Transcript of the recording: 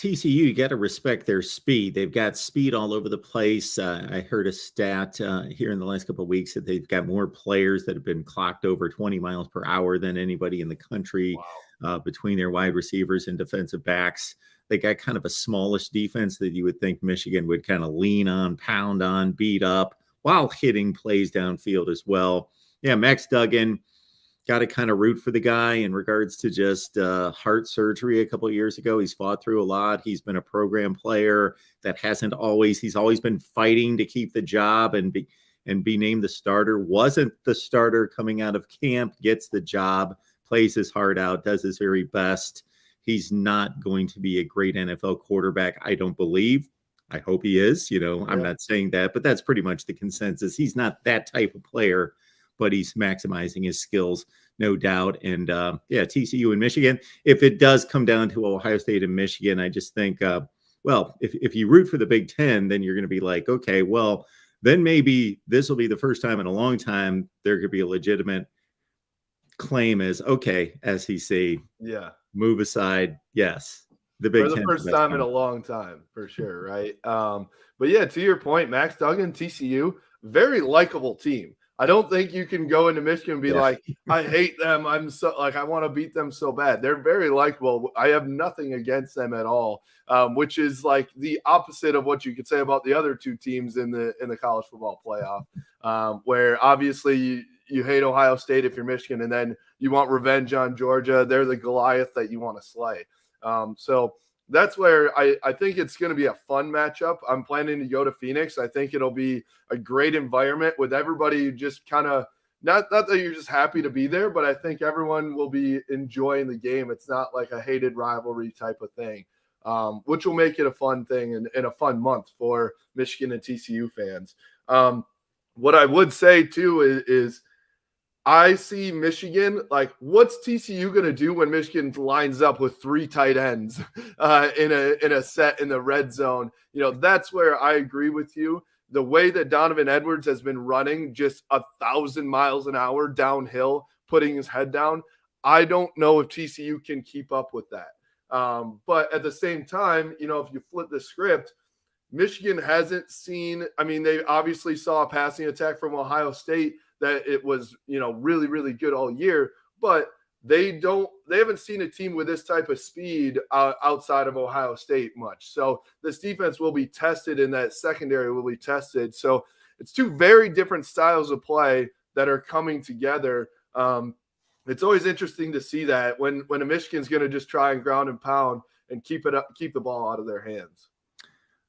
TCU, you got to respect their speed. They've got speed all over the place. I heard a stat here in the last couple of weeks that they've got more players that have been clocked over 20 miles per hour than anybody in the country between their wide receivers and defensive backs. They got kind of a smallish defense that you would think Michigan would kind of lean on, pound on, beat up while hitting plays downfield as well. Yeah, Max Duggan. Got to kind of root for the guy in regards to just heart surgery a couple of years ago. He's fought through a lot. He's been a program player that he's always been fighting to keep the job and be named the starter. Wasn't the starter coming out of camp, gets the job, plays his heart out, does his very best. He's not going to be a great NFL quarterback, I don't believe. I hope he is. I'm not saying that, but that's pretty much the consensus. He's not that type of player, but he's maximizing his skills, no doubt. And TCU and Michigan, if it does come down to Ohio State and Michigan, I just think, if you root for the Big Ten, then you're going to be like, okay, well, then maybe this will be the first time in a long time there could be a legitimate claim as, okay, SEC, move aside. Yes. The Big Ten. For the first time in a long time, for sure, right? But yeah, to your point, Max Duggan, TCU, very likable team. I don't think you can go into Michigan and be like, I hate them. I want to beat them so bad. They're very likable. I have nothing against them at all, which is like the opposite of what you could say about the other two teams in the college football playoff, where obviously you hate Ohio State if you're Michigan, and then you want revenge on Georgia. They're the Goliath that you want to slay. So that's where I think it's going to be a fun matchup. I'm planning to go to Phoenix. I think it'll be a great environment with everybody just kind of not that you're just happy to be there, but I think everyone will be enjoying the game. It's not like a hated rivalry type of thing, which will make it a fun thing and a fun month for Michigan and TCU fans. What I would say too is I see Michigan, like, what's TCU going to do when Michigan lines up with 3 tight ends in a set in the red zone? That's where I agree with you. The way that Donovan Edwards has been running just 1,000 miles an hour downhill, putting his head down, I don't know if TCU can keep up with that. But at the same time, if you flip the script, Michigan hasn't seen – they obviously saw a passing attack from Ohio State that it was, really, really good all year, but they haven't seen a team with this type of speed outside of Ohio State much. So this defense will be tested, and that secondary will be tested. So it's 2 very different styles of play that are coming together. It's always interesting to see that when a Michigan's going to just try and ground and pound and keep the ball out of their hands.